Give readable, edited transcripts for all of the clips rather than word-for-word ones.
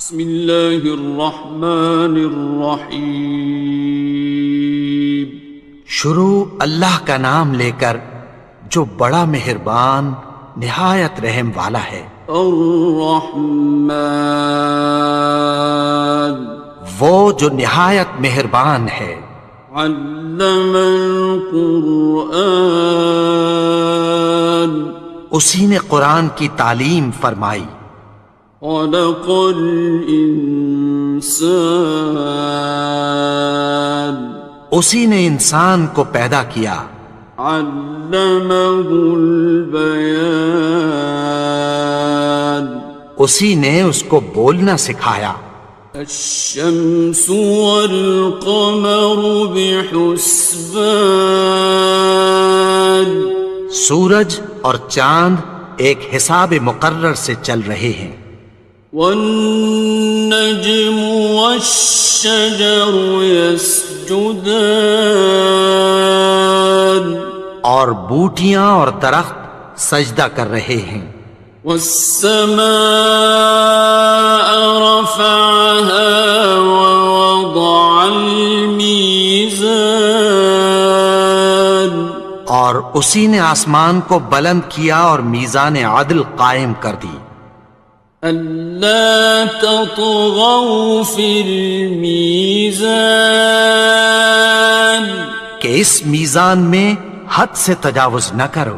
بسم اللہ الرحمن الرحیم۔ شروع اللہ کا نام لے کر جو بڑا مہربان نہایت رحم والا ہے۔ الرحمن، وہ جو نہایت مہربان ہے۔ علم القرآن، اسی نے قرآن کی تعلیم فرمائی۔ خلق الانسان، اسی نے انسان کو پیدا کیا۔ علمہ البیان، اسی نے اس کو بولنا سکھایا۔ الشمس والقمر بحسبان، سورج اور چاند ایک حساب مقرر سے چل رہے ہیں۔ والنجم والشجر يسجدان، اور بوٹیاں اور درخت سجدہ کر رہے ہیں۔ والسماء رفعها ووضع الميزان، اور اسی نے آسمان کو بلند کیا اور میزان عدل قائم کر دی۔ ألا تطغوا في الميزان، کہ اس میزان میں حد سے تجاوز نہ کرو۔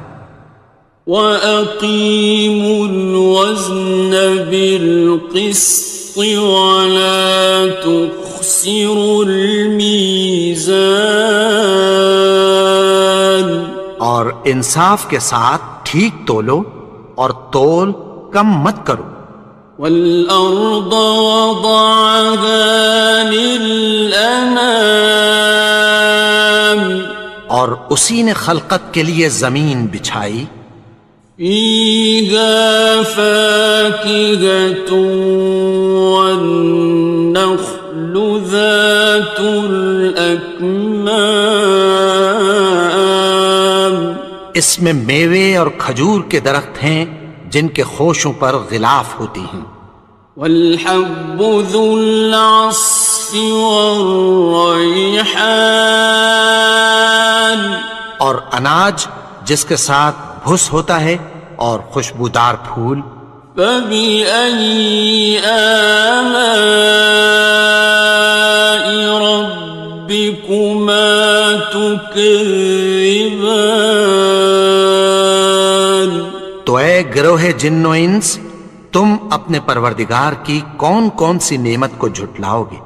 وَأَقِيمُوا الْوَزْنَ بِالْقِسْطِ وَلَا تُخْسِرُوا الْمِيزَانَ، اور انصاف کے ساتھ ٹھیک تولو اور تول کم مت کرو۔ وَالْأَرْضَ وَضَعَهَا لِلْأَنَامِ، اور اسی نے خلقت کے لیے زمین بچھائی۔ فِيهَا فَاكِهَةٌ وَالنَّخْلُ ذَاتُ الْأَكْمَامِ، اس میں میوے اور کھجور کے درخت ہیں جن کے خوشوں پر غلاف ہوتی ہیں۔ وَالْحَبُّ ذُو الْعَصْفِ وَالرَّيْحَانِ، اور اناج جس کے ساتھ بھس ہوتا ہے اور خوشبودار پھول۔ فَبِأَيِّ آلَاءِ رَبِّكُمَا تُكَذِّبَانِ، تو اے گروہ جن و انس، تم اپنے پروردگار کی کون کون سی نعمت کو جھٹلاؤ گے؟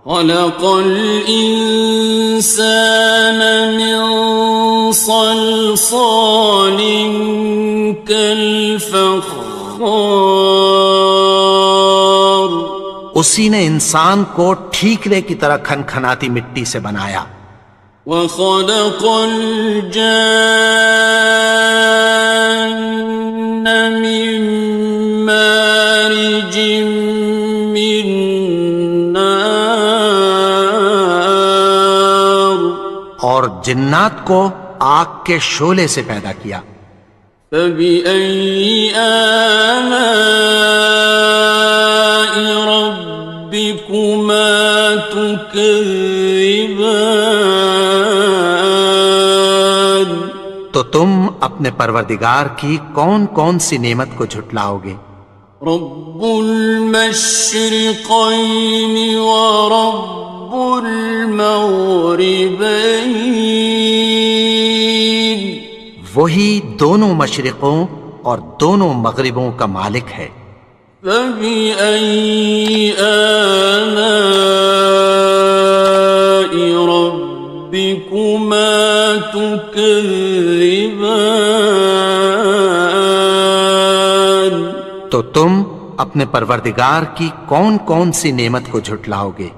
خَلَقَ الْإِنسَانَ مِنْ صَلْصَالٍ كَالْفَخَّارِ، اسی نے انسان کو ٹھیکرے کی طرح کھنکھناتی مٹی سے بنایا۔ وَخَلَقَ الْجَانَّ مِن مَّارِجٍ مِّن نَّارٍ، اور جنات کو آگ کے شعلے سے پیدا کیا۔ فَبِأَيِّ آلَاءِ رَبِّكُمَا تُكَذِّبَانِ، تو تم اپنے پروردگار کی کون کون سی نعمت کو جھٹلاؤ گے؟ رب المشرقین ورب المغربین، وہی دونوں مشرقوں اور دونوں مغربوں کا مالک ہے۔ فَبِأَيِّ آلَاءِ رَبِّكُمَا تُكَذِّبَانِ، تو تم اپنے پروردگار کی کون کون سی نعمت کو جھٹلاؤ گے؟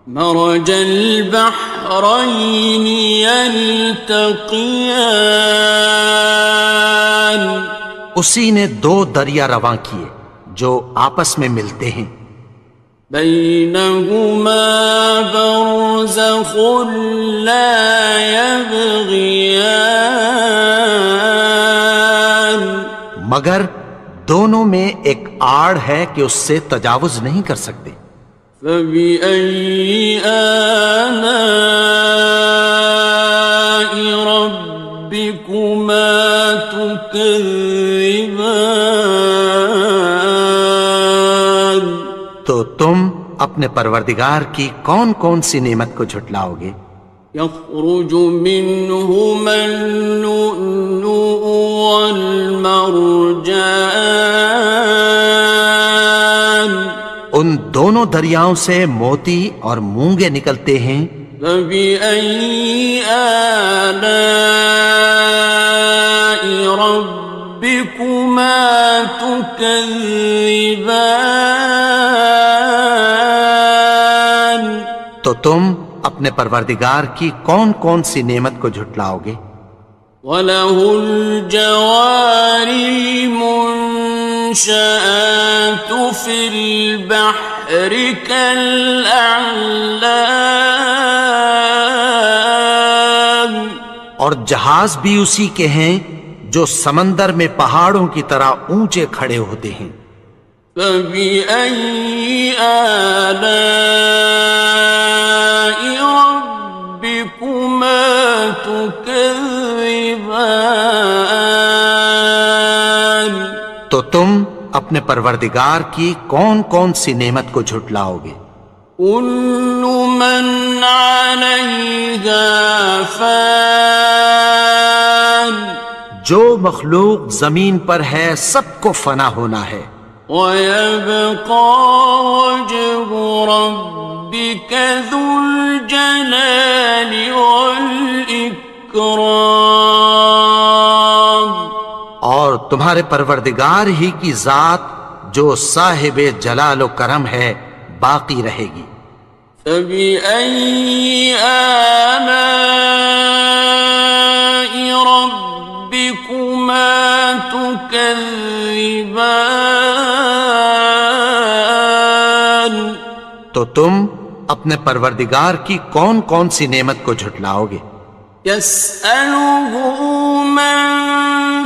مرج البحرین یلتقیان، اسی نے دو دریا رواں کیے جو آپس میں ملتے ہیں۔ بینہما برزخ لا یبغیان، مگر دونوں میں ایک آڑ ہے کہ اس سے تجاوز نہیں کر سکتے۔ فبأي آلاء ربكما تكذبان؟ تو تم اپنے پروردگار کی کون کون سی نعمت کو جھٹلاؤ گے؟ يخرج منهما اللؤلؤ والمرجان، ان دونوں دریاؤں سے موتی اور مونگے نکلتے ہیں۔ فبأي آلاء ربكما تكذبان؟ تو تم اپنے پروردگار کی کون کون سی نعمت کو جھٹلاؤ گے؟ وَلَهُ الْجَوَارِ الْمُنشَآتُ فِي الْبَحْرِ كَالْأَعْلَامِ، اور جہاز بھی اسی کے ہیں جو سمندر میں پہاڑوں کی طرح اونچے کھڑے ہوتے ہیں۔ فَبِأَيِّ آلَاءِ رَبِّكُمَا تُكَذِّبَانِ؟ تو تم اپنے پروردگار کی کون کون سی نعمت کو جھٹلاؤ گے؟ كُلُّ مَنْ عَلَيْهَا فَانٍ، جو مخلوق زمین پر ہے سب کو فنا ہونا ہے۔ وَيَبْقَى وَجْهُ رَبِّكَ ذُو الْجَلَالِ وَالْإِكْرَامِ، اور تمہارے پروردگار ہی کی ذات جو صاحب جلال و کرم ہے باقی رہے گی۔ فَبِأَيِّ آلَاءِ رَبِّكُمَا تُكَذِّبَانِ؟ تو تم اپنے پروردگار کی کون کون سی نعمت کو جھٹلاؤ گے؟ يَسْأَلُهُ مَن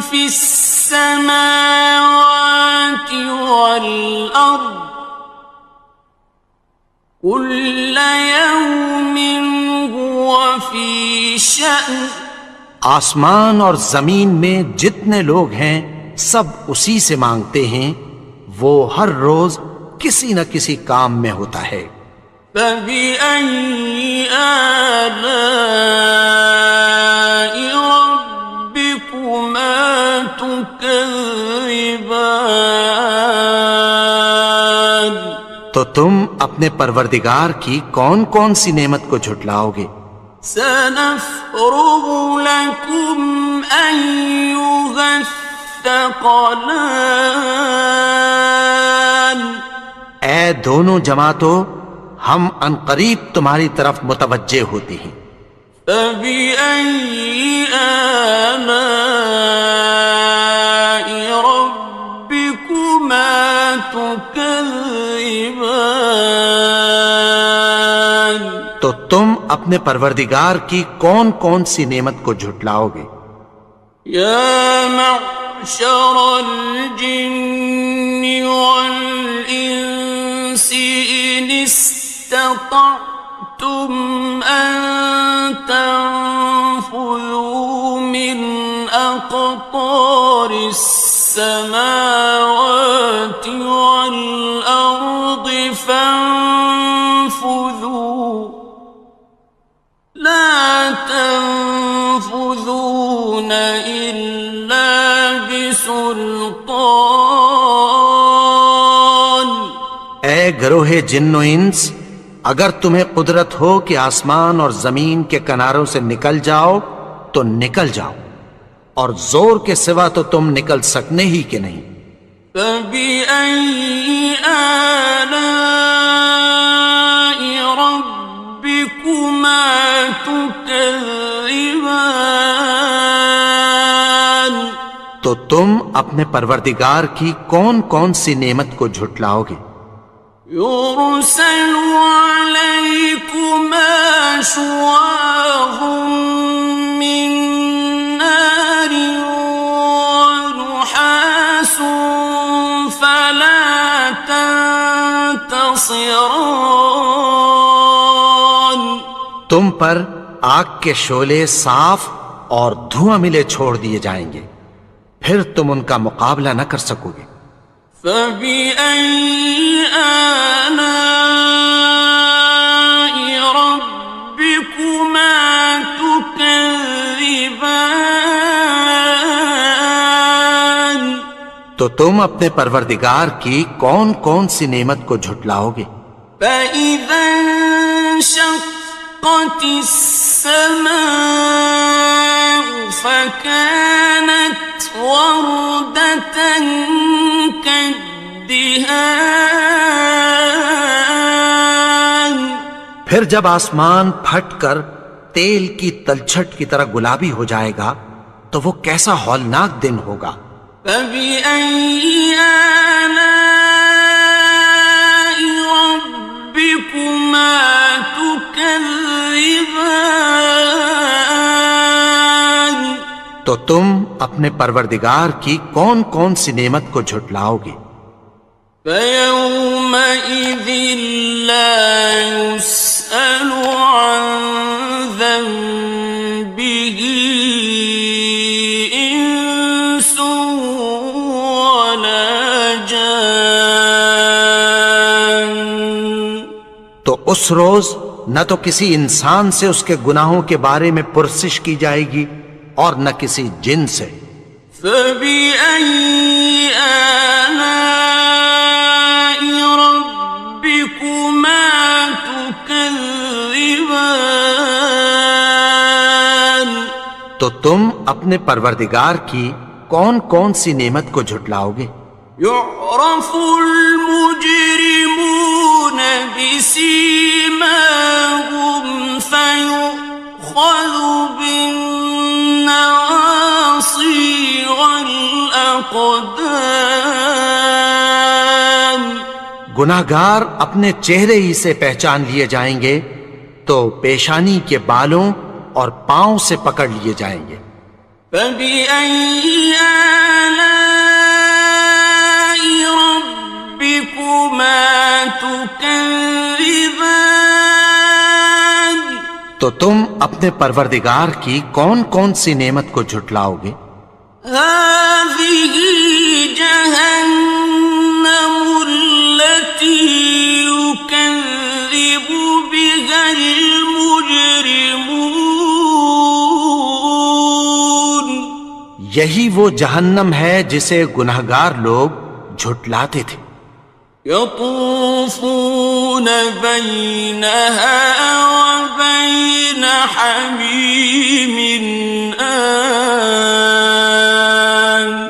فِي السَّمَاوَاتِ وَالْأَرْضِ كُلَّ يَوْمٍ هُوَ فِي شَأْنٍ، آسمان اور زمین میں جتنے لوگ ہیں سب اسی سے مانگتے ہیں، وہ ہر روز کسی نہ کسی کام میں ہوتا ہے۔ فَبِأَيِّ آلَاءِ رَبِّكُمَا تُكَذِّبَانِ؟ تو تم اپنے پروردگار کی کون کون سی نعمت کو جھٹلاؤ گے؟ سَنَفْرُغُ لَكُمْ أَيُّهَ الثَّقَلَانِ، اے دونوں جماعتوں، ہم عنقریب تمہاری طرف متوجہ ہوتے ہیں۔ فَبِأَيِّ آلَاءِ رَبِّكُمَا تُكَذِّبَانِ؟ تو تم اپنے پروردگار کی کون کون سی نعمت کو جھٹلاؤ گے؟ يَا مَعْشَرَ الْجِنِّ وَالْإِنسِ إِنِ اسْتَطَعْتُمْ أَن تَنفُذُوا مِنْ أَقْطَارِ السَّمَاوَاتِ وَالْأَرْضِ فَانفُذُوا لَا تَنفُذُونَ إِلَّا بِسُلْطَانٍ۔ اے گروہ جن و انس، اگر تمہیں قدرت ہو کہ آسمان اور زمین کے کناروں سے نکل جاؤ تو نکل جاؤ، اور زور کے سوا تو تم نکل سکنے ہی کہ نہیں۔ فَبِأَيِّ آلَاءِ رَبِّكُمَا تُكَذِّبَانِ؟ تو تم اپنے پروردگار کی کون کون سی نعمت کو جھٹلاؤ گے؟ يُرْسَلُ عَلَيْكُمَا شُوَاظٌ مِّن نَّارٍ وَنُحَاسٌ ينتصران. تم پر آگ کے شعلے صاف اور دھواں ملے چھوڑ دیے جائیں گے، پھر تم ان کا مقابلہ نہ کر سکو گے۔ فبأي آلاء ربكما تكذبان. تو تم اپنے پروردگار کی کون کون سی نعمت کو جھٹلاؤ گے؟ فإذا انشقت السماء فكانت وردة كالدهان. پھر جب آسمان پھٹ کر تیل کی تلچھٹ کی طرح گلابی ہو جائے گا تو وہ کیسا ہولناک دن ہوگا۔ فبأي آلاء ربكما تكذبان. تو تم اپنے پروردگار کی کون کون سی نعمت کو جھٹلاؤ گے؟ فيومئذ لا يسأل عن ذنبه إنس ولا جان. تو اس روز نہ تو کسی انسان سے اس کے گناہوں کے بارے میں پرسش کی جائے گی اور نہ کسی جن سے۔ فبأي آلاء ربكما تكذبان. تو تم اپنے پروردگار کی کون کون سی نعمت کو جھٹلاؤ گے؟ يعرف المجرمون بسيماهم فيؤخذ بالنواصي والأقدام. گناہگار اپنے چہرے ہی سے پہچان لیے جائیں گے تو پیشانی کے بالوں اور پاؤں سے پکڑ لیے جائیں گے۔ فبأي آلاء ربكما تكذبان. تو تم اپنے پروردگار کی کون کون سی نعمت کو جھٹلاؤ گے؟ هذه جهنم التي يكذب بها المجرمون. یہی وہ جہنم ہے جسے گناہگار لوگ جھٹلاتے تھے۔ يطوفون بينها وبين حميم آن.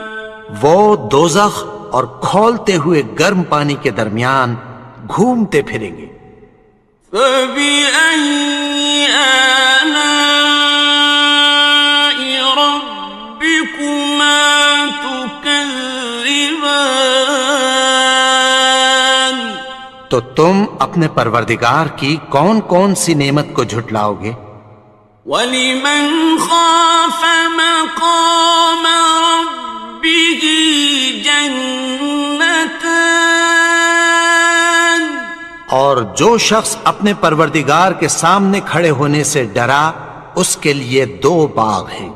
وہ دوزخ اور کھولتے ہوئے گرم پانی کے درمیان گھومتے پھریں گے۔ فبأي آلاء ربكما تكذبان. تو تم اپنے پروردگار کی کون کون سی نعمت کو جھٹلاؤ گے؟ وَلِمَنْ خَافَ مَقَامَ رَبِّهِ جَنَّتَانِ. اور جو شخص اپنے پروردگار کے سامنے کھڑے ہونے سے ڈرا اس کے لیے دو باغ ہیں۔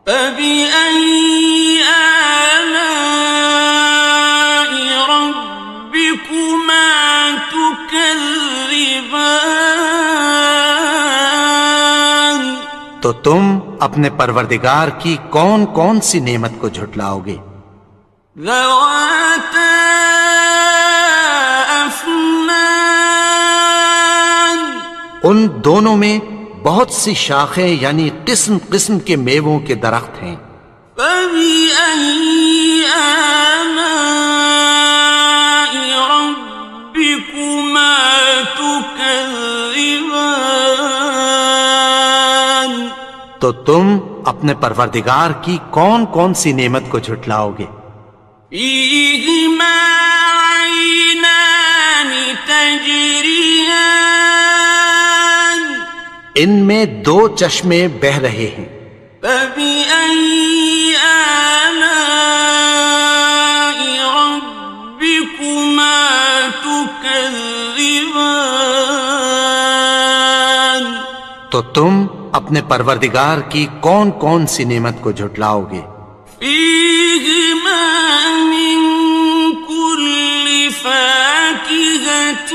فَبِأَيِّ آلَاءِ رَبِّكُمَا تُكَذِّبَانِ. تو تم اپنے پروردگار کی کون کون سی نعمت کو جھٹلاؤ گے؟ ذَوَاتَا أَفْنَانٍ. ان دونوں میں بہت سی شاخیں یعنی قسم قسم کے میووں کے درخت ہیں۔ فَبِأَيِّ آلَاءِ رَبِّكُمَا تُكَذِّبَانِ. تو تم اپنے پروردگار کی کون کون سی نعمت کو جھٹلاؤ گے؟ فِيهِمَا عَيْنَانِ تَجْرِيَانِ. ان میں دو چشمے بہہ رہے ہیں۔ فَبِأَيِّ آلَاءِ رَبِّكُمَا تُكَذِّبَانِ. تكذبان تو تم اپنے پروردگار کی کون کون سی نعمت کو جھٹلاؤ گے؟ فيهما من كل فاكهة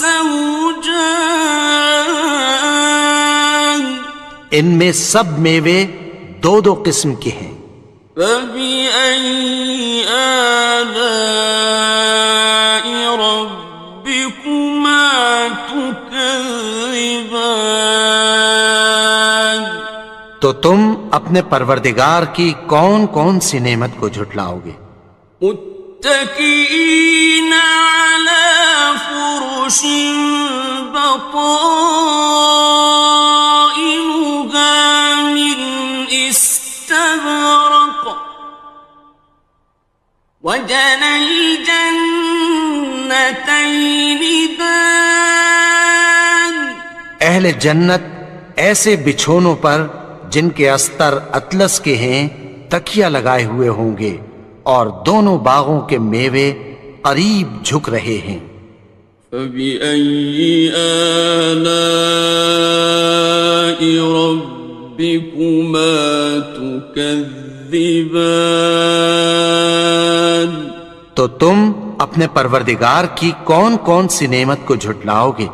زوجان ان میں سب میوے دو دو قسم کے ہیں۔ فبأي آلاء ربكما تكذبان تو تم اپنے پروردگار کی کون کون سی نعمت کو جھٹلاؤ گے؟ متكئين على فرش بطائنها من استبرق وجنى الجنتين دان اہل جنت ایسے بچھونوں پر جن کے استر اطلس کے ہیں تکیہ لگائے ہوئے ہوں گے، اور دونوں باغوں کے میوے قریب جھک رہے ہیں۔ فبأي آلاء ربكما تكذبان تو تم اپنے پروردگار کی کون کون سی نعمت کو جھٹلاؤ گے؟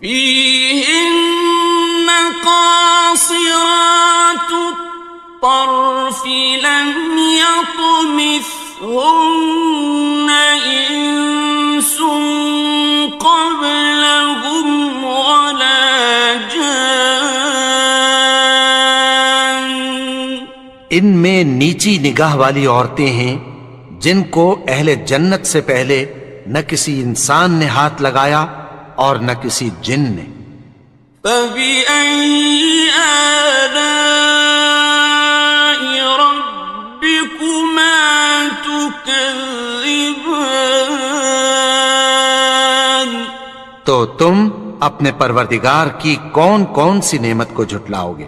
فيهن قاصرات الطرف لم يطمثهن إنس قبلهم ولا جان ان میں نیچی نگاہ والی عورتیں ہیں جن کو اہل جنت سے پہلے نہ کسی انسان نے ہاتھ لگایا اور نہ کسی جن نے۔ فبأي آلاء ربكما تكذبان تو تم اپنے پروردگار کی کون کون سی نعمت کو جھٹلاؤ گے؟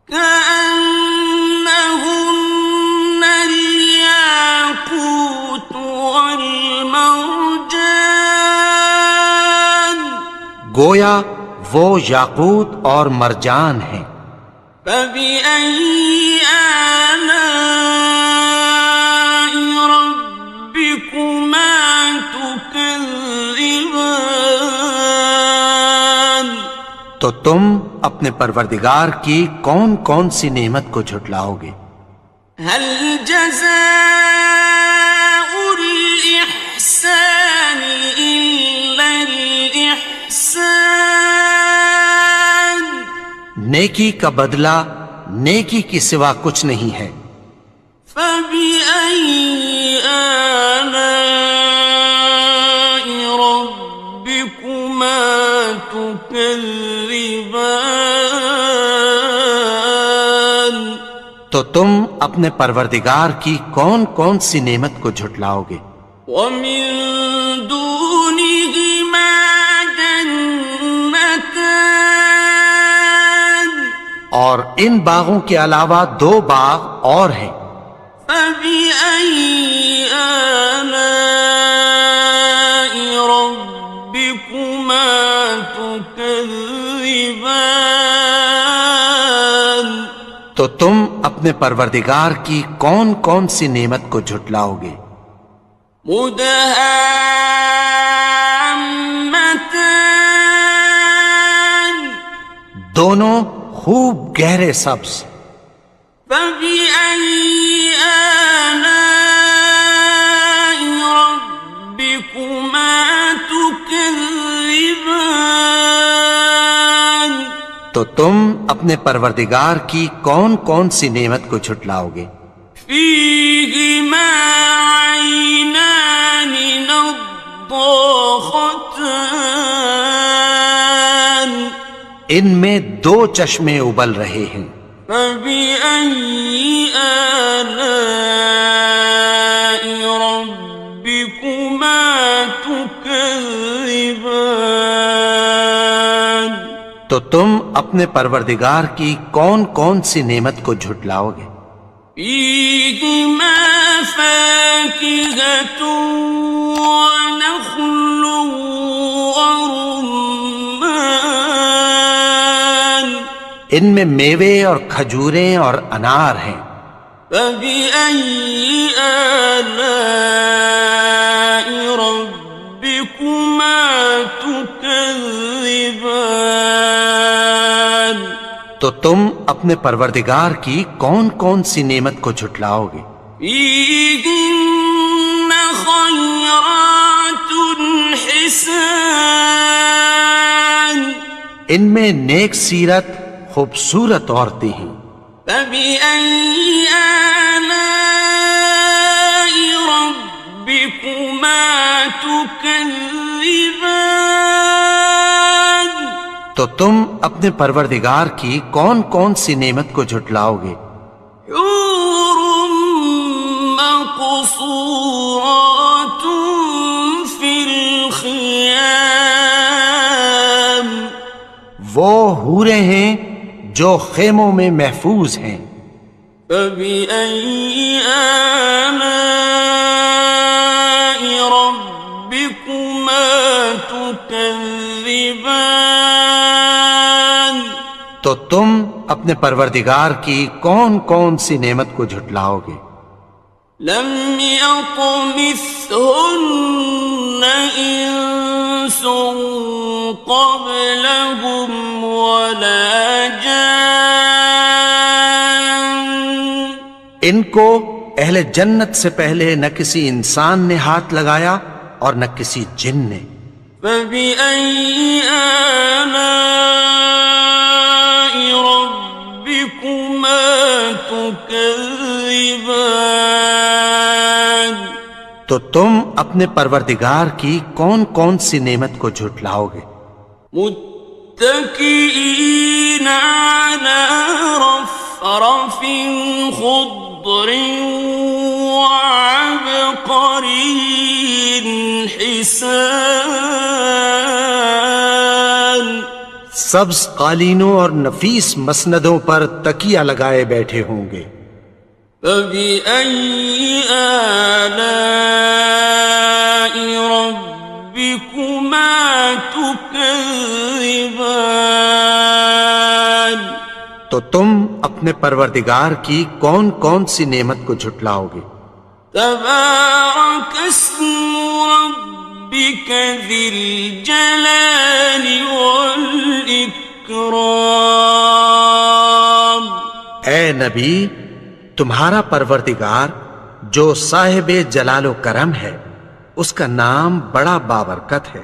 كأنهن الياقوت والمرجان گویا وہ یاقوت اور مرجان ہیں۔ فبأي آلاء ربكما تكذبان تو تم اپنے پروردگار کی کون کون سی نعمت کو جھٹلاؤ گے؟ هل جزاء الإحسان إلا الإحسان نیکی کا بدلہ نیکی کی سوا کچھ نہیں ہے۔ فبأي آلاء ربكما تكذبان تو تم اپنے پروردگار کی کون کون سی نعمت کو جھٹلاؤ گے؟ ومن دونهما جنتان اور ان باغوں کے علاوہ دو باغ اور ہیں۔ فبأي آلاء ربكما تكذبان تو تم اپنے پروردگار کی کون کون سی نعمت کو جھٹلاؤ گے؟ مدهامتان دونوں خوب گہرے سبز۔ فبأي آلاء ربكما تكذبان تو تم اپنے پروردگار کی کون کون سی نعمت کو جھٹلاؤ گے؟ فيهما عينان نضاختان ان میں دو چشمے ابل رہے ہیں۔ فبأي آلاء ربكما تكذبان تو تم اپنے پروردگار کی کون کون سی نعمت کو جھٹلاؤ گے؟ فيهما فاكهة ونخل ورمان ان میں میوے اور کھجوریں اور انار ہیں. فبأي آلاء ربكما تكذبان تو تم اپنے پروردگار کی کون کون سی نعمت کو جھٹلاؤ گے؟ فيهن خيرات حسان ان میں نیک سیرت خوبصورت عورتیں ہیں. فبأي آلاء ربكما تكذبان تو تم اپنے پروردگار کی کون کون سی نعمت کو جھٹلاؤ گے؟ حور مقصورات في الخيام وہ حوریں ہیں جو خیموں میں محفوظ ہیں. فبأي آلاء ربكما تكذبان تو تم اپنے پروردگار کی کون کون سی نعمت کو جھٹلاؤ گے؟ لم يطمثهن إنس قبلهم ولا جان ان کو اہل جنت سے پہلے نہ کسی انسان نے ہاتھ لگایا اور نہ کسی جن نے. فبأي آلاء ربكما تكذبان تو تم اپنے پروردگار کی کون کون سی نعمت کو جھٹلاؤ گے؟ متكئين على رفرف خضر وعبقري حسان سبز قالینوں اور نفیس مسندوں پر تکیہ لگائے بیٹھے ہوں گے. فبأي آلاء ربكما تكذبان تو تم اپنے پروردگار کی کون کون سی نعمت کو جھٹلاؤ گے؟ تبارك اسم ربك ذي الجلال والإكرام اے نبی، تمہارا پروردگار جو صاحب جلال و کرم ہے اس کا نام بڑا بابرکت ہے.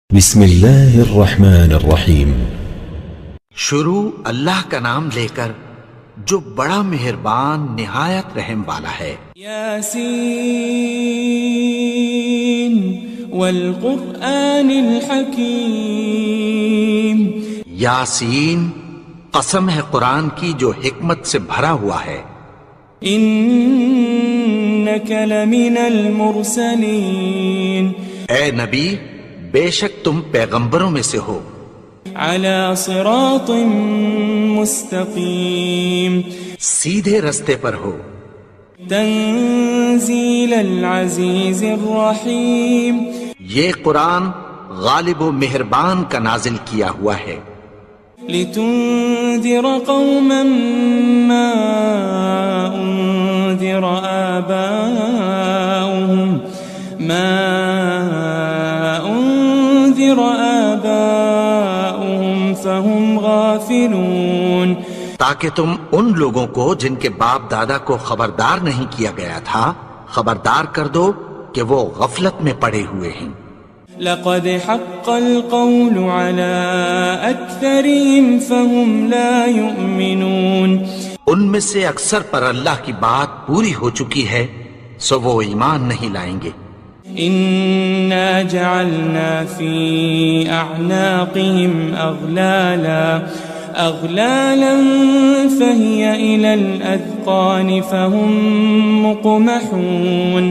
بسم اللہ الرحمن الرحیم. شروع اللہ کا نام لے کر جو بڑا مہربان نہایت رحم والا ہے. یاسین والقرآن الحکیم. یاسین، قسم ہے قرآن کی جو حکمت سے بھرا ہوا ہے. انک لمن المرسلین. اے نبی، بے شک تم پیغمبروں میں سے ہو. علی صراط مستقیم. سیدھے رستے پر ہو. تنزیل العزیز الرحیم. یہ قرآن غالب و مہربان کا نازل کیا ہوا ہے. لتنذر قوما ما انذر آباؤهم فهم غافلون. تاکہ تم ان لوگوں کو جن کے باپ دادا کو خبردار نہیں کیا گیا تھا خبردار کر دو کہ وہ غفلت میں پڑے ہوئے ہیں. لقد حق القول على أكثرهم فهم لا يؤمنون. ان میں سے اکثر پر اللہ کی بات پوری ہو چکی ہے سو وہ ایمان نہیں لائیں گے. إنا جعلنا في أعناقهم أغلالا فهي إلى الأذقان فهم مقمحون.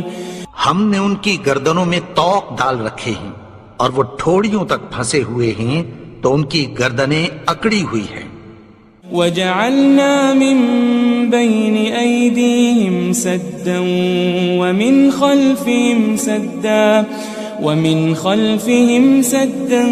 ہم نے ان کی گردنوں میں طوق ڈال رکھے ہیں اور وہ ٹھوڑیوں تک پھنسے ہوئے ہیں تو ان کی گردنیں اکڑی ہوئی ہیں. وجعلنا من بين أيديهم سدا ومن خلفهم سدا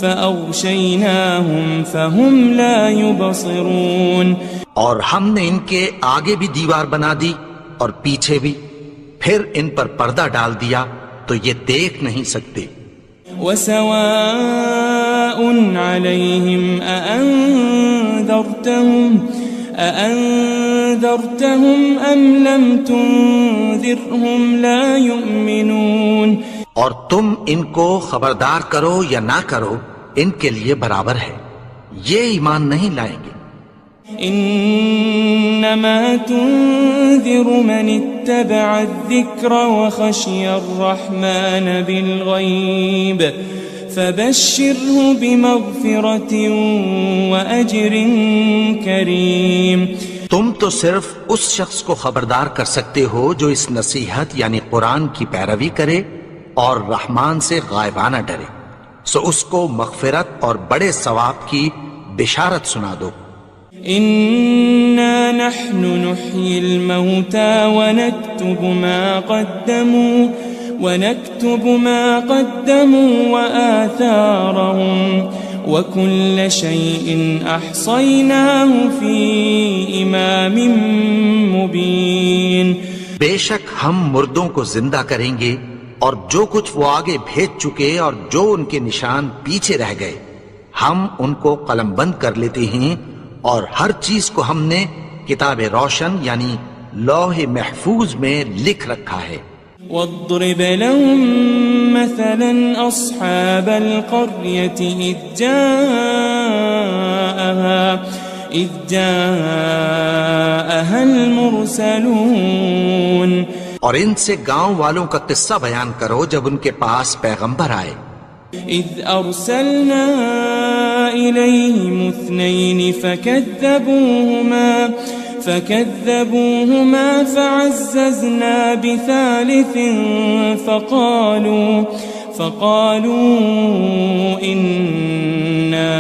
فأغشيناهم فهم لا يبصرون. اور ہم نے ان کے آگے بھی دیوار بنا دی اور پیچھے بھی، پھر ان پر پردہ ڈال دیا تو یہ دیکھ نہیں سکتے. وسواء عليهم أأنذرتهم أم لم تنذرهم لا يؤمنون. اور تم ان کو خبردار کرو یا نہ کرو، ان کے لیے برابر ہے، یہ ایمان نہیں لائیں گے. انما تنذر من اتبع الذکر وخشی الرحمن بالغیب فبشره بمغفرة واجر کریم. تم تو صرف اس شخص کو خبردار کر سکتے ہو جو اس نصیحت یعنی قرآن کی پیروی کرے اور رحمان سے غائبانہ ڈرے، سو اس کو مغفرت اور بڑے ثواب کی بشارت سنا دو. إنا نحن نحيي الموتى ونكتب ما قدموا وآثارهم وكل شيء أحصيناه في إمام مبين. بے شک ہم مردوں کو زندہ کریں گے اور جو کچھ وہ آگے بھیج چکے اور جو ان کے نشان پیچھے رہ گئے ہم ان کو قلم بند کر لیتے ہیں، اور ہر چیز کو ہم نے کتاب روشن یعنی لوح محفوظ میں لکھ رکھا ہے. واضرب لهم مثلا أصحاب القرية إذ جاءها المرسلون. اور ان سے گاؤں والوں کا قصہ بیان کرو جب ان کے پاس پیغمبر آئے. إذ أرسلنا إليهم 2 فكذبوهما فعززنا بثالث فقالوا إنا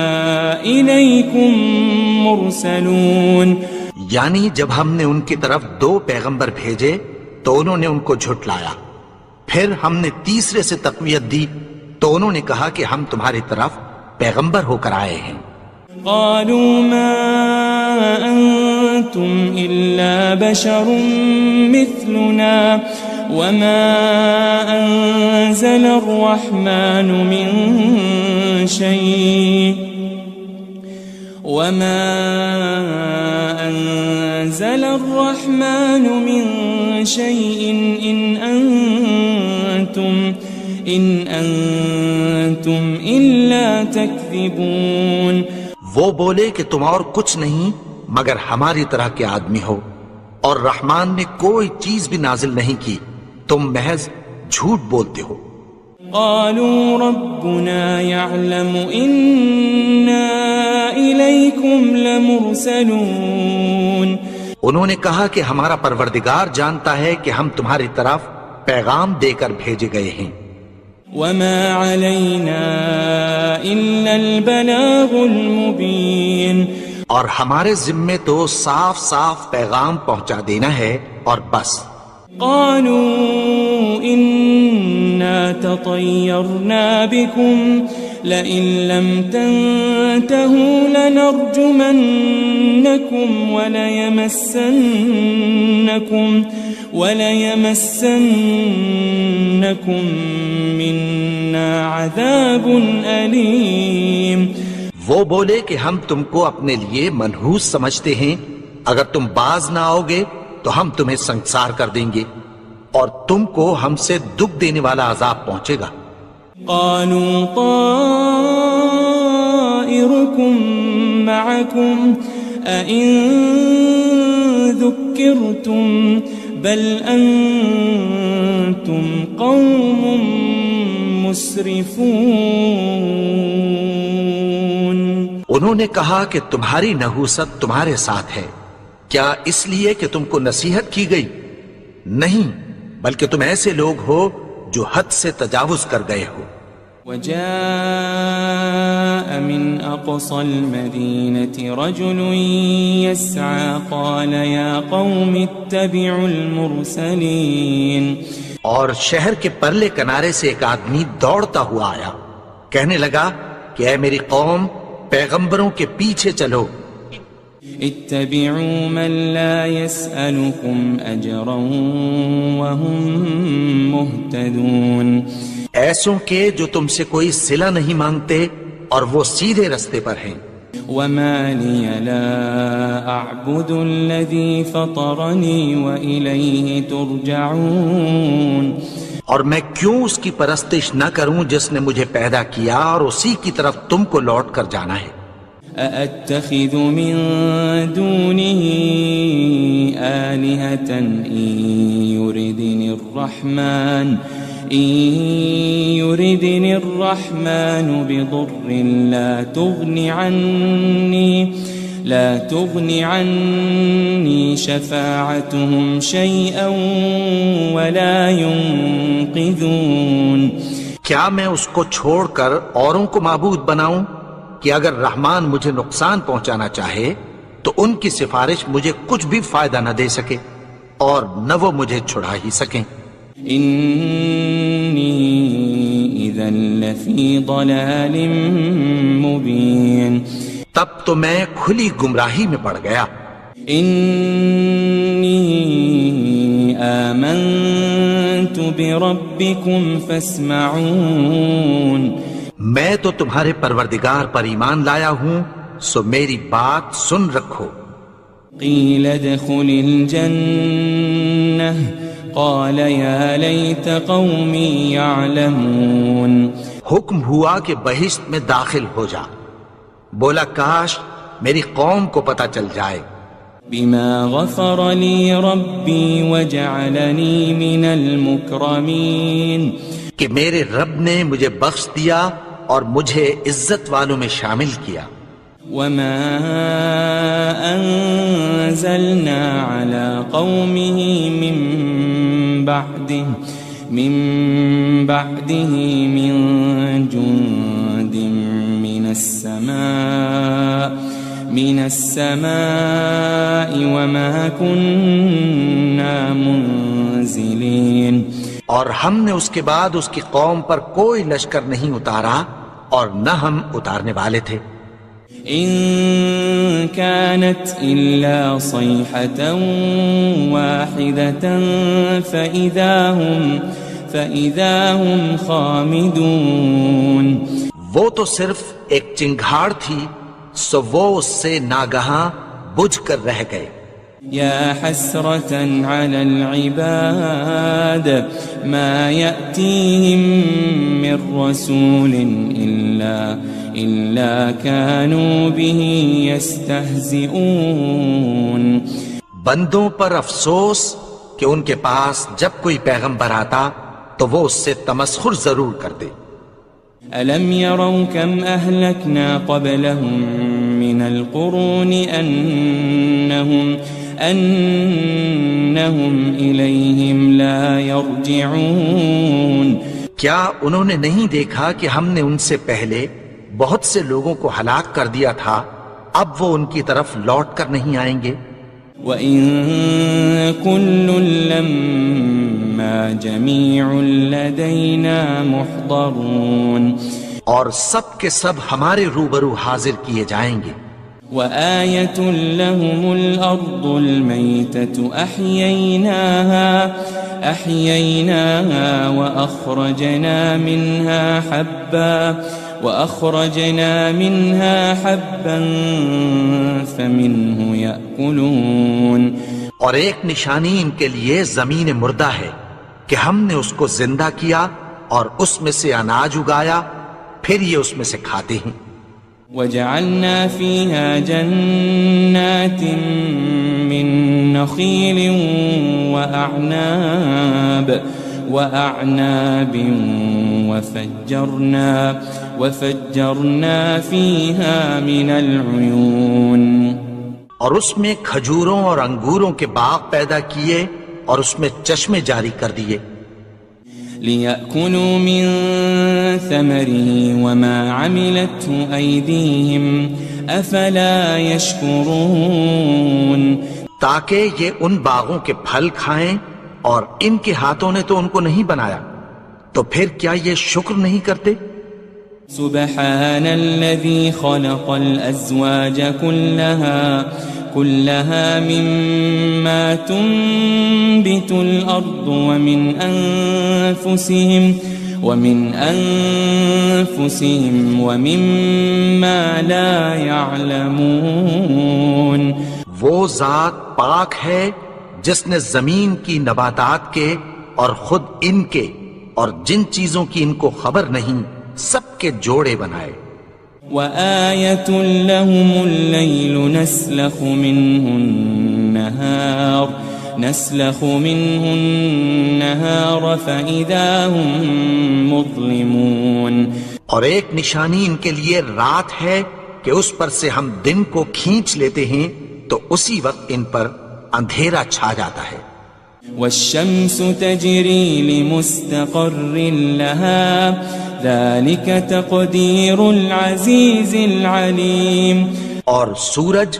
إليكم مرسلون. یعنی جب ہم نے ان کی طرف 2 پیغمبر بھیجے تو انہوں نے ان کو جھٹلایا، پھر ہم نے تیسرے سے تقویت دی تو انہوں نے کہا کہ ہم تمہاری طرف پیغمبر ہو کر آئے ہیں. قالوا ما أنتم إلا بشر مثلنا وما أنزل الرحمن من شيء إن أنتم إلا تكذبون. وہ بولے کہ تم اور کچھ نہیں مگر ہماری طرح کے آدمی ہو، اور رحمان نے کوئی چیز بھی نازل نہیں کی، تم محض جھوٹ بولتے ہو. قالوا ربنا يعلم إنا إليكم لمرسلون. انہوں نے کہا کہ ہمارا پروردگار جانتا ہے کہ ہم تمہاری طرف پیغام دے کر بھیجے گئے ہیں. وما علينا إلا البلاغ المبين. اور ہمارے ذمے تو صاف صاف پیغام پہنچا دینا ہے اور بس. قالوا إنا تطيرنا بكم لئن لم تنتهوا لنرجمنكم وليمسنكم منا عذاب أليم. وہ بولے کہ ہم تم کو اپنے لیے منحوس سمجھتے ہیں، اگر تم باز نہ آؤ گے تو ہم تمہیں سنسار کر دیں گے اور تم کو ہم سے دکھ دینے والا عذاب پہنچے گا. قالوا طائركم معكم أئن ذكرتم بل أنتم قوم مسرفون. انہوں نے کہا کہ تمہاری نحوست تمہارے ساتھ ہے، کیا اس لیے کہ تم کو نصیحت کی گئی؟ نہیں، بلکہ تم ایسے لوگ ہو جو حد سے تجاوز کر گئے ہو. وجاء من أقصى المدينة رجل يسعى قال يا قوم اتبعوا المرسلين. اور شہر کے پرلے کنارے سے ایک آدمی دوڑتا ہوا آیا، کہنے لگا کہ اے میری قوم، پیغمبروں کے پیچھے چلو. اتبعوا من لا يسألكم أجرا وهم مهتدون. ایسوں کے جو تم سے کوئی صلہ نہیں مانگتے اور وہ سیدھے رستے پر ہیں. وما لي لا أعبد الذي فطرني وإليه ترجعون. اور میں کیوں اس کی پرستش نہ کروں جس نے مجھے پیدا کیا اور اسی کی طرف تم کو لوٹ کر جانا ہے. أأتخذ من دونه آلهة إن يردني الرحمن بضر لا تغن عني شفاعتهم شيئا ولا ينقذون. کیا میں اس کو چھوڑ کر اوروں کو معبود بناؤں کہ اگر رحمان مجھے نقصان پہنچانا چاہے تو ان کی سفارش مجھے کچھ بھی فائدہ نہ دے سکے اور نہ وہ مجھے چھڑا ہی سکیں. إني إذا لفي ضلال مبين. تب تو میں کھلی گمراہی میں پڑ گیا. إني آمنت بربكم فاسمعون. میں تو تمہارے پروردگار پر ایمان لایا ہوں، سو میری بات سن رکھو. قيل ادخل الجنة قال يا ليت قومي يعلمون. حکم ہوا کہ بہشت میں داخل ہو جا. بولا کاش میری قوم کو پتہ چل جائے. بما غفر لي ربي وجعلني من المكرمين. کہ میرے رب نے مجھے بخش دیا اور مجھے عزت والوں میں شامل کیا. وما أنزلنا على قومه من بعده من جند من السماء وما كنا منزلين. اور ہم نے اس کے بعد اس کی قوم پر کوئی لشکر نہیں اتارا اور نہ ہم اتارنے والے تھے. إن كانت إلا صيحة واحدة فإذا هم خامدون. وہ تو صرف ایک چنگھاڑ تھی، سو وہ اس سے ناگہاں بجھ کر رہ گئے. يا حسرة على العباد ما يأتيهم من رسول إلا كانوا به يستهزئون. بندوں پر افسوس کہ ان کے پاس جب کوئی پیغمبر آتا تو وہ اس سے تمسخر ضرور کرتے. ألم يروا كم أهلكنا قبلهم من القرون أنهم إليهم لا يرجعون. کیا انہوں نے نہیں دیکھا کہ ہم نے ان سے پہلے بہت سے لوگوں کو ہلاک کر دیا تھا، اب وہ ان کی طرف لوٹ کر نہیں آئیں گے. وَإِن كُلٌّ لَمَّا جَمِيعٌ لَدَيْنَا مُحْضَرُونَ. اور سب کے سب ہمارے روبرو حاضر کیے جائیں گے. وآية لهم الأرض الميتة أحييناها وأخرجنا منها حبا فمنه يأكلون. اور ایک نشانی ان کے لیے زمین مردہ ہے کہ ہم نے اس کو زندہ کیا اور اس میں سے اناج اگایا، پھر یہ اس میں سے کھاتے ہیں. وجعلنا فيها جنات من نخيل وأعناب وفجرنا فيها من العيون. اور اس میں کھجوروں اور انگوروں کے باغ پیدا کیے اور اس میں چشمے جاری کر دیے. ليأكلوا من ثمره وما عملته أيديهم أفلا يشكرون تاکہ یہ ان باغوں کے پھل کھائیں اور ان کے ہاتھوں نے تو ان کو نہیں بنایا، تو پھر کیا یہ شکر نہیں کرتے؟ سبحان الذي خلق الأزواج كلها مما تنبت الأرض ومن أنفسهم ومما لا يعلمون وہ ذات پاک ہے جس نے زمین کی نباتات کے اور خود ان کے اور جن چیزوں کی ان کو خبر نہیں سب کے جوڑے بنائے۔ وآية لهم الليل نسلخ منه النهار فإذا هم مظلمون اور ایک نشانی ان کے لیے رات ہے کہ اس پر سے ہم دن کو کھینچ لیتے ہیں تو اسی وقت ان پر اندھیرا چھا جاتا ہے۔ والشمس تجري لمستقر لها ذلك تقدير العزيز العليم اور سورج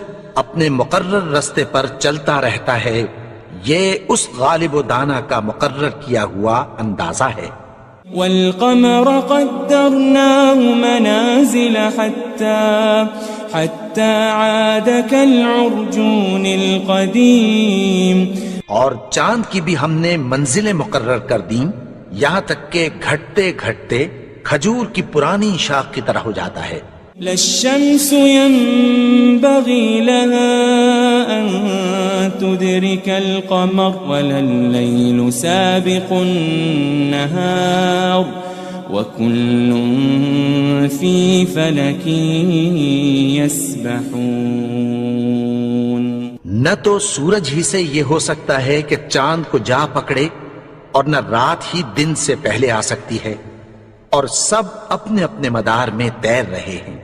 اپنے مقرر رستے پر چلتا رہتا ہے، یہ اس غالب و دانا کا مقرر کیا ہوا اندازہ ہے۔ والقمر قدرناه منازل حتى عاد كالعرجون القديم اور چاند کی بھی ہم نے منزلیں مقرر کر دیں یہاں تک کہ گھٹتے گھٹتے کھجور کی پرانی شاخ کی طرح ہو جاتا ہے۔ لا الشمس ينبغي لها أن تدرك القمر ولا الليل سابق النهار وكل في فلك يسبحون نہ تو سورج ہی سے یہ ہو سکتا ہے کہ چاند کو جا پکڑے اور نہ رات ہی دن سے پہلے آ سکتی ہے، اور سب اپنے اپنے مدار میں تیر رہے ہیں۔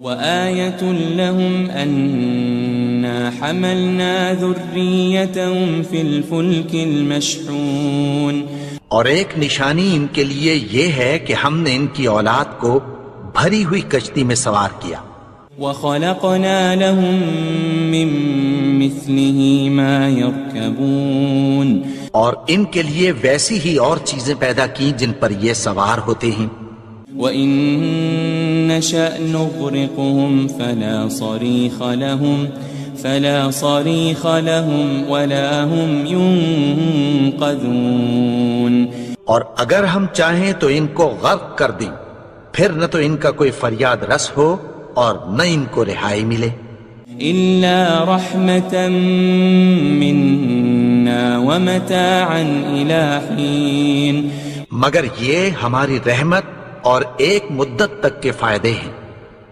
وآية لهم أنا حملنا ذريتهم في الفلك المشحون اور ایک نشانی ان کے لیے یہ ہے کہ ہم نے ان کی اولاد کو بھری ہوئی کشتی میں سوار کیا۔ وخلقنا لهم من مثله ما يركبون اور ان کے لیے ویسی ہی اور چیزیں پیدا کی جن پر یہ سوار ہوتے ہیں۔ وَإِن نَّشَأْ نُغْرِقْهُمْ فَلَا صَرِيخَ لَهُمْ وَلَا هُمْ يُنقَذُونَ اور اگر ہم چاہیں تو ان کو غرق کر دیں، پھر نہ تو ان کا کوئی فریاد رس ہو اور نہ ان کو رہائی ملے۔ إِلَّا رَحْمَةً مِّنَّا وَمَتَاعًا إِلَى حِينٍ مگر یہ ہماری رحمت اور ایک مدت تک کے فائدے ہیں۔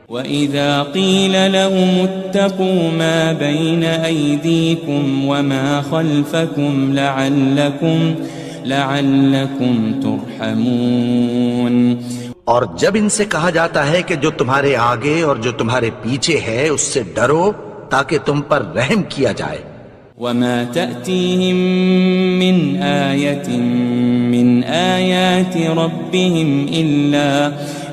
وَإِذَا قِيلَ لَهُمُ اتَّقُوا مَا بَيْنَ أَيْدِيكُمْ وَمَا خَلْفَكُمْ لَعَلَّكُمْ تُرْحَمُونَ اور جب ان سے کہا جاتا ہے کہ جو تمہارے آگے اور جو تمہارے پیچھے ہے اس سے ڈرو تاکہ تم پر رحم کیا جائے۔ وَمَا تَأْتِيهِم مِّنْ آيَةٍ مِّنْ آيَاتِ رَبِّهِمْ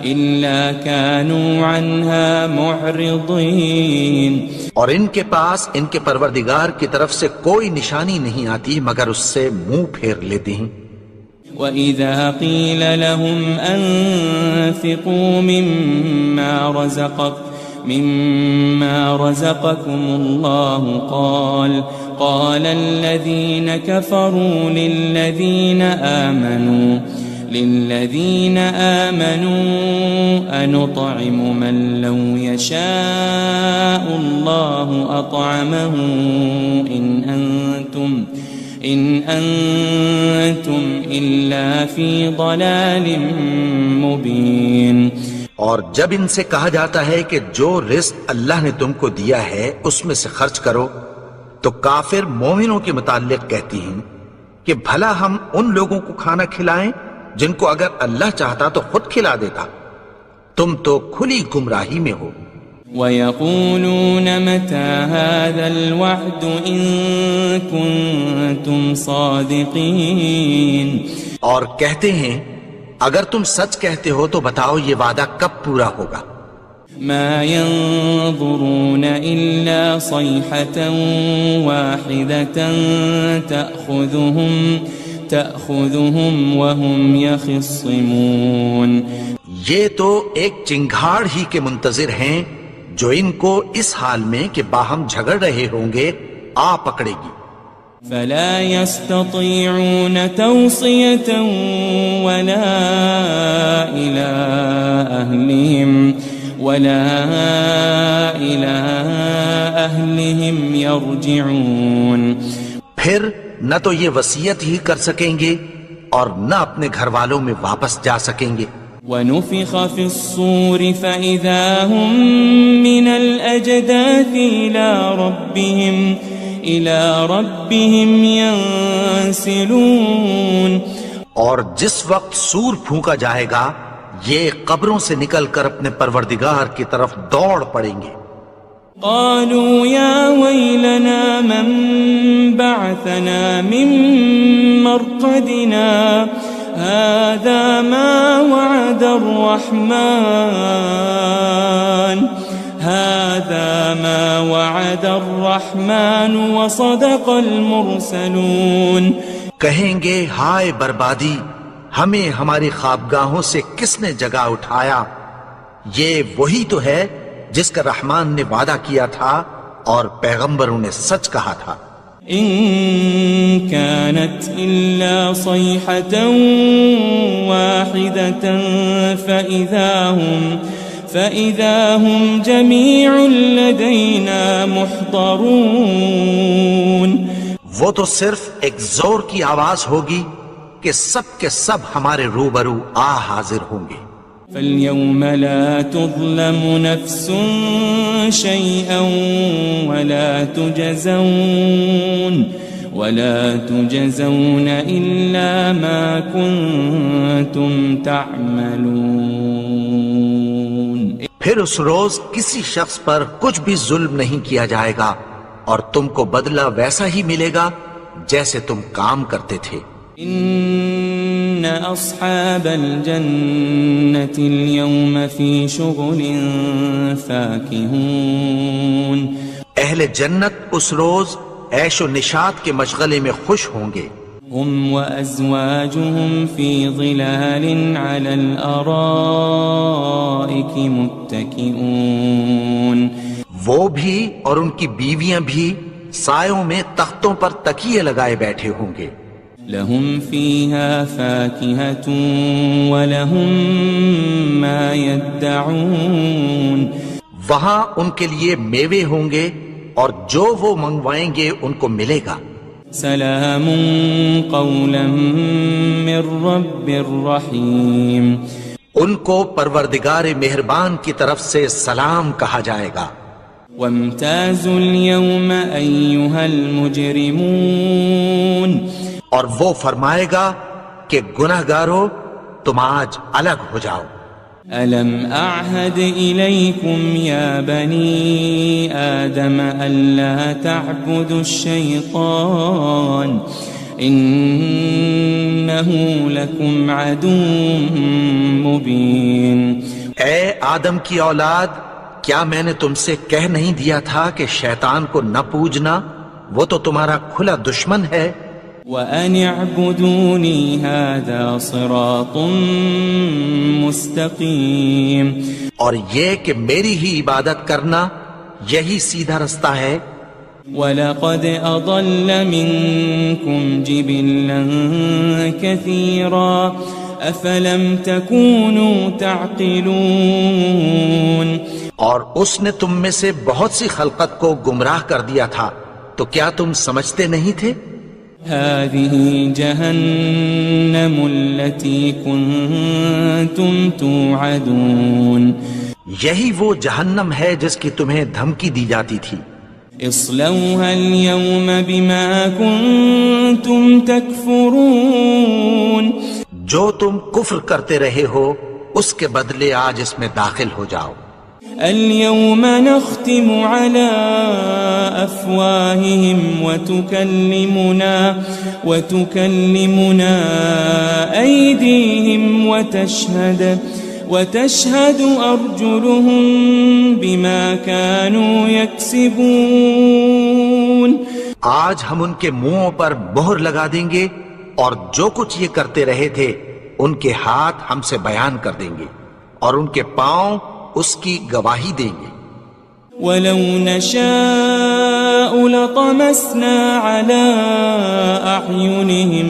إِلَّا كَانُوا عَنْهَا مُعْرِضِينَ اور ان کے پاس ان کے پروردگار کی طرف سے کوئی نشانی نہیں آتی مگر اس سے منہ پھیر لیتے ہیں۔ وَإِذَا قِيلَ لَهُمْ أَنفِقُوا مِمَّا رَزَقَكُمُ اللَّهُ قَالَ الَّذِينَ كَفَرُوا لِلَّذِينَ آمَنُوا أَنُطْعِمُ مَن لَّوْ يَشَاءُ اللَّهُ أَطْعَمَهُ إِنْ أَنْتُمْ إِلَّا فِي ضَلَالٍ مُبِينٍ اور جب ان سے کہا جاتا ہے کہ جو رزق اللہ نے تم کو دیا ہے اس میں سے خرچ کرو تو کافر مومنوں کے متعلق کہتی ہیں کہ بھلا ہم ان لوگوں کو کھانا کھلائیں جن کو اگر اللہ چاہتا تو خود کھلا دیتا، تم تو کھلی گمراہی میں ہو۔ وَيَقُولُونَ مَتَى هَذَا الْوَعْدُ إِن كُنتُمْ صَادِقِينَ اور کہتے ہیں اگر تم سچ کہتے ہو تو بتاؤ یہ وعدہ کب پورا ہوگا؟ ما ينظرون إلا صيحة واحدة تأخذهم وهم يخصمون. یہ تو ایک چنگھاڑ ہی کے منتظر ہیں جو ان کو اس حال میں کہ باہم جھگڑ رہے ہوں گے آ پکڑے گی. فلا يستطيعون توصية ولا إلى أهلهم يرجعون. پھر نہ تو یہ وصیت ہی کر سکیں گے اور نہ اپنے گھر والوں میں واپس جا سکیں گے. ونفخ في الصور فإذا هم من الأجداث إلى ربهم ينسلون. اور جس وقت سور پھونکا جائے گا یہ قبروں سے نکل کر اپنے پروردگار کی طرف دوڑ پڑیں گے. قالوا يا ويلنا من بعثنا من مرقدنا هذا ما وعد الرحمن وصدق المرسلون. کہیں گے ہائے بربادی، ہمیں ہماری خوابگاہوں سے کس نے جگا اٹھایا؟ یہ وہی تو ہے جس کا رحمان نے وعدہ کیا تھا اور پیغمبروں نے سچ کہا تھا. ان كانت الا صيحة واحدة فإذا هم جميع لدينا محضرون. وہ تو صرف ایک زور کی آواز ہوگی کہ سب کے سب ہمارے روبرو آ حاضر ہوں گے. فاليوم لا تظلم نفس شيئا ولا تجزون إلا ما كنتم تعملون. پھر اس روز کسی شخص پر کچھ بھی ظلم نہیں کیا جائے گا اور تم کو بدلہ ویسا ہی ملے گا جیسے تم کام کرتے تھے. ان اصحاب الجنة اليوم في شغل فاكهون. اہل جنت اس روز عیش و نشاط کے مشغلے میں خوش ہوں گے. هم وأزواجهم في ظلال على الأرائك متكئون. وہ بھی اور ان کی بیویاں بھی سایوں میں تختوں پر تکیے لگائے بیٹھے ہوں گے. لهم فيها فاكهة ولهم ما يدعون. وہاں ان کے لیے میوے ہوں گے اور جو وہ منگوائیں گے ان کو ملے گا. سلام قولا من رب رحیم. ان کو پروردگار مہربان کی طرف سے سلام کہا جائے گا. وامتازوا اليوم أيها المجرمون. اور وہ فرمائے گا کہ گناہگارو تم آج الگ ہو جاؤ. ألم أعهد إليكم يا بني آدم ألا تعبدوا الشيطان إنه لكم عدو مبين. اے آدم کی اولاد، کیا میں نے تم سے کہہ نہیں دیا تھا کہ شیطان کو نہ پوجنا، وہ تو تمہارا کھلا دشمن ہے. وَأَنِ اعْبُدُونِي هَذَا صِرَاطٌ مُسْتَقِيمٌ. اور یہ کہ میری ہی عبادت کرنا یہی سیدھا رستہ ہے. وَلَقَدْ أَضَلَّ مِنْكُمْ جِبِلًّا كَثِيرًا أَفَلَمْ تَكُونُوا تَعْقِلُونَ. اور اس نے تم میں سے بہت سی خلقت کو گمراہ کر دیا تھا، تو کیا تم سمجھتے نہیں تھے؟ هذه جهنم التي كنتم توعدون. یہی وہ جہنم ہے جس کی تمہیں دھمکی دی جاتی تھی. اصلوها اليوم بما كنتم تكفرون. جو تم کفر کرتے رہے ہو اس کے بدلے آج اس میں داخل ہو جاؤ. اليوم نختم على أفواههم وتكلمنا أيديهم وتشهد أرجلهم بما كانوا يكسبون. آج ہم ان کے منہوں پر مہر لگا دیں گے اور جو کچھ یہ کرتے رہے تھے ان کے ہاتھ ہم سے بیان کر دیں گے اور ان کے پاؤں اس کی گواہی دیں گے. وَلَوْ نَشَاءُ لَطَمَسْنَا عَلَىٰ أَعْيُنِهِمْ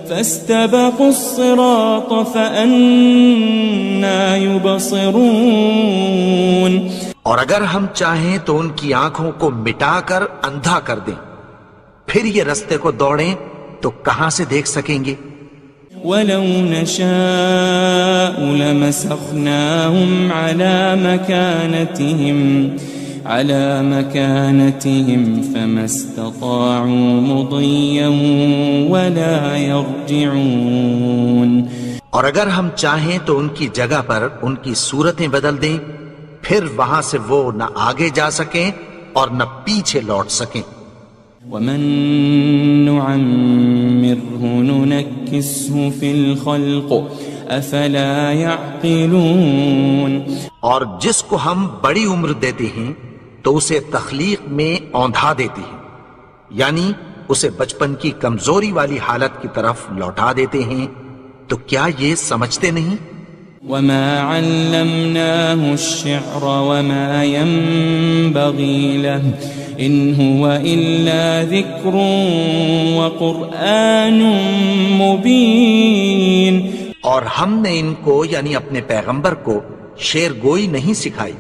فَاسْتَبَقُوا الصِّرَاطَ فَأَنَّىٰ يُبْصِرُونَ. اور اگر ہم چاہیں تو ان کی آنکھوں کو مٹا کر اندھا کر دیں، پھر یہ رستے کو دوڑیں تو کہاں سے دیکھ سکیں گے. وَلَوْ نَشَاءُ لَمَسَخْنَاهُمْ عَلَىٰ مَكَانَتِهِمْ فَمَا اسْتَطَاعُوا مُضِيًّا وَلَا يَرْجِعُونَ. اور اگر ہم چاہیں تو ان کی جگہ پر ان کی صورتیں بدل دیں، پھر وہاں سے وہ نہ آگے جا سکیں اور نہ پیچھے لوٹ سکیں. وَمَن نُعَمِّرْهُ نُنَكِّسْهُ فِي الْخَلْقِ أَفَلَا يَعْقِلُونَ. اور جس کو ہم بڑی عمر دیتے ہیں تو اسے تخلیق میں اوندھا دیتے ہیں، یعنی اسے بچپن کی کمزوری والی حالت کی طرف لوٹا دیتے ہیں. تو کیا یہ سمجھتے نہیں؟ وَمَا عَلَّمْنَاهُ الشِّعْرَ وَمَا يَنبَغِي لَهُ إِنْ هُوَ إِلَّا ذِكْرٌ وَقُرْآنٌ مُبِينٌ. اور ہم نے ان کو یعنی اپنے پیغمبر کو شعر گوئی نہیں سکھائی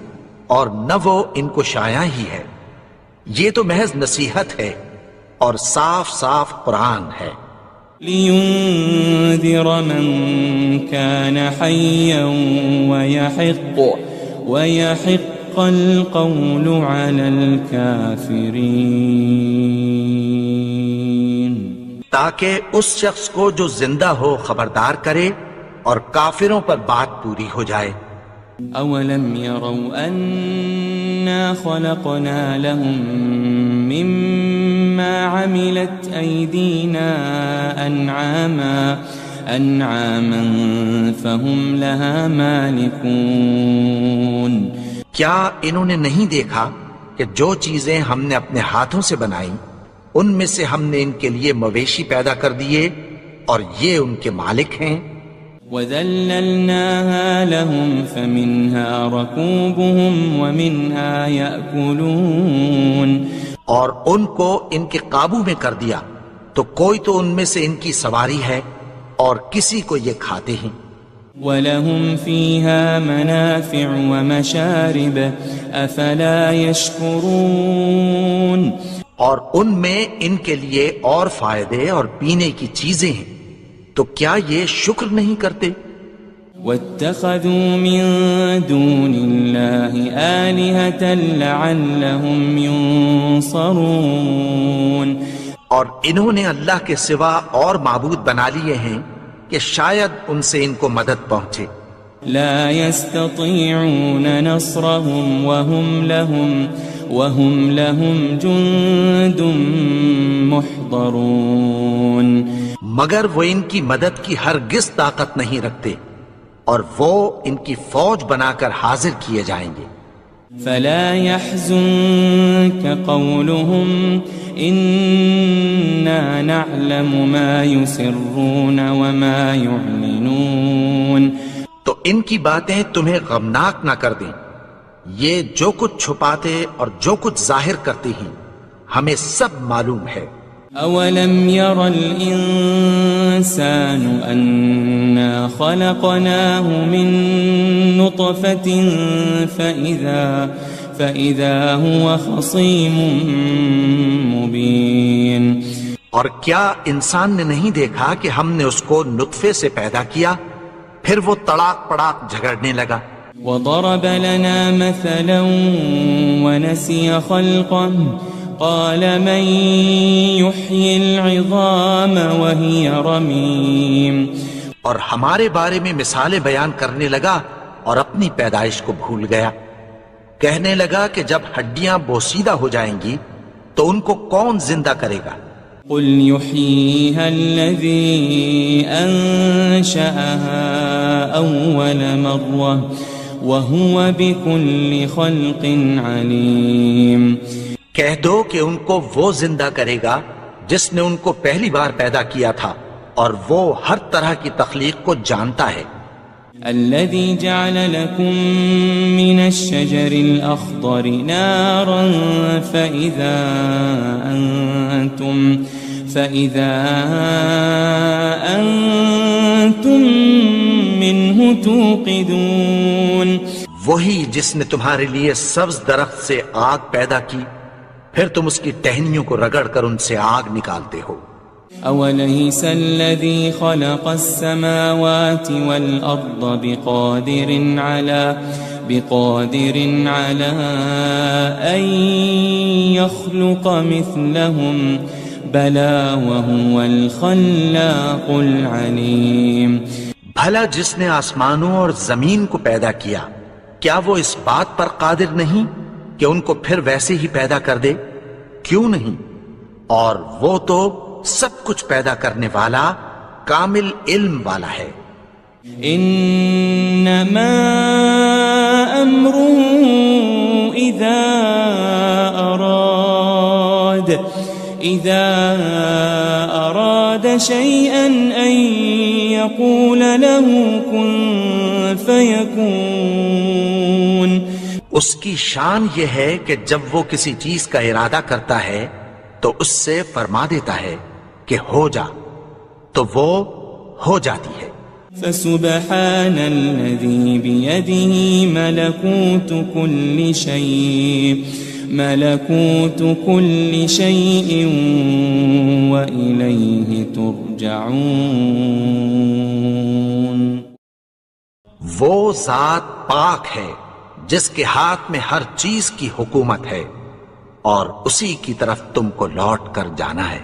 اور نہ وہ ان کو شایع ہی ہے، یہ تو محض نصیحت ہے اور صاف صاف قرآن ہے. لِيُنذِرَ مَن كَانَ حَيًّا وَيَحِقَّ الْقَوْلُ عَلَى الْكَافِرِينَ. تاکہ اس شخص کو جو زندہ ہو خبردار کرے اور کافروں پر بات پوری ہو جائے. أَوَلَمْ يَرَوْا أَنَّا خَلَقْنَا لَهُم مِّمَّا عَمِلَتْ أَيْدِينَا أَنْعَامًا فَهُمْ لَهَا مَالِكُونَ. کیا انہوں نے نہیں دیکھا کہ جو چیزیں ہم نے اپنے ہاتھوں سے بنائیں ان میں سے ہم نے ان کے لیے مویشی پیدا کر دیے اور یہ ان کے مالک ہیں. وَذَلَّلْنَاهَا لَهُمْ فَمِنْهَا رَكُوبُهُمْ وَمِنْهَا يَأْكُلُونَ. اور ان کو ان کے قابو میں کر دیا تو کوئی تو ان میں سے ان کی سواری ہے اور کسی کو یہ کھاتے ہیں. وَلَهُمْ فِيهَا مَنَافِعُ وَمَشَارِبُ أَفَلَا يَشْكُرُونَ. اور ان میں ان کے لیے اور فائدے اور پینے کی چیزیں ہیں، تو کیا یہ شکر نہیں کرتے؟ وَاتَّخَذُوا مِن دُونِ اللَّهِ آلِهَةً لَعَلَّهُمْ يُنصَرُونَ. اور انہوں نے اللہ کے سوا اور معبود بنا لیے ہیں کہ شاید ان سے ان کو مدد پہنچے. لا يستطيعون نصرهم وهم لهم جند محضرون. مگر وہ ان کی مدد کی ہرگز طاقت نہیں رکھتے اور وہ ان کی فوج بنا کر حاضر کیے جائیں گے. فلا يحزنك قولهم إنا نعلم ما يسرون وما يعلنون. تو ان کی باتیں تمہیں غمناک نہ کر دیں، یہ جو کچھ چھپاتے اور جو کچھ ظاہر کرتے ہیں ہمیں سب معلوم ہے. أولم ير الإنسان أنا خلقناه من نطفة فإذا هو خصيم مبين. اور کیا انسان نے نہیں دیکھا کہ ہم نے اس کو نطفے سے پیدا کیا پھر وہ تڑاک پڑاک جھگڑنے لگا. وضرب لنا مثلا ونسي خلقه قال من يحيي العظام وهي رميم. اور ہمارے بارے میں مثالیں بیان کرنے لگا اور اپنی پیدائش کو بھول گیا. کہنے لگا کہ جب ہڈیاں بوسیدہ ہو جائیں گی تو ان کو کون زندہ کرے گا؟ قل يحييها الذي أنشأها أول مرة وهو بكل خلق عليم. کہہ دو کہ ان کو وہ زندہ کرے گا جس نے ان کو پہلی بار پیدا کیا تھا اور وہ ہر طرح کی تخلیق کو جانتا ہے. الذي جعل لكم من الشجر الأخضر نارا فإذا أنتم منه توقدون. وہی جس نے تمہارے لیے سبز درخت سے آگ پیدا کی پھر تم اس کی ٹہنیوں کو رگڑ کر ان سے آگ نکالتے ہو. أوليس الذي خلق السماوات والأرض بقادر على أن يخلق مثلهم بلى وهو الخلاق العليم. بھلا جس نے آسمانوں اور زمین کو پیدا کیا کیا وہ اس بات پر قادر نہیں کہ ان کو پھر ویسے ہی پیدا کر دے؟ کیوں نہیں؟ اور وہ تو سب کچھ پیدا کرنے والا کامل علم والا ہے. انما امره اذا اراد شيئا ان يقول له كن فيكون. اس کی شان یہ ہے کہ جب وہ کسی چیز کا ارادہ کرتا ہے تو اس سے فرما دیتا ہے کہ ہو جا تو وہ ہو جاتی ہے. فسبحان الذي بيده ملكوت كل شيء وإليه ترجعون. وہ ذات پاک ہے جس کے ہاتھ میں ہر چیز کی حکومت ہے اور اسی کی طرف تم کو لوٹ کر جانا ہے.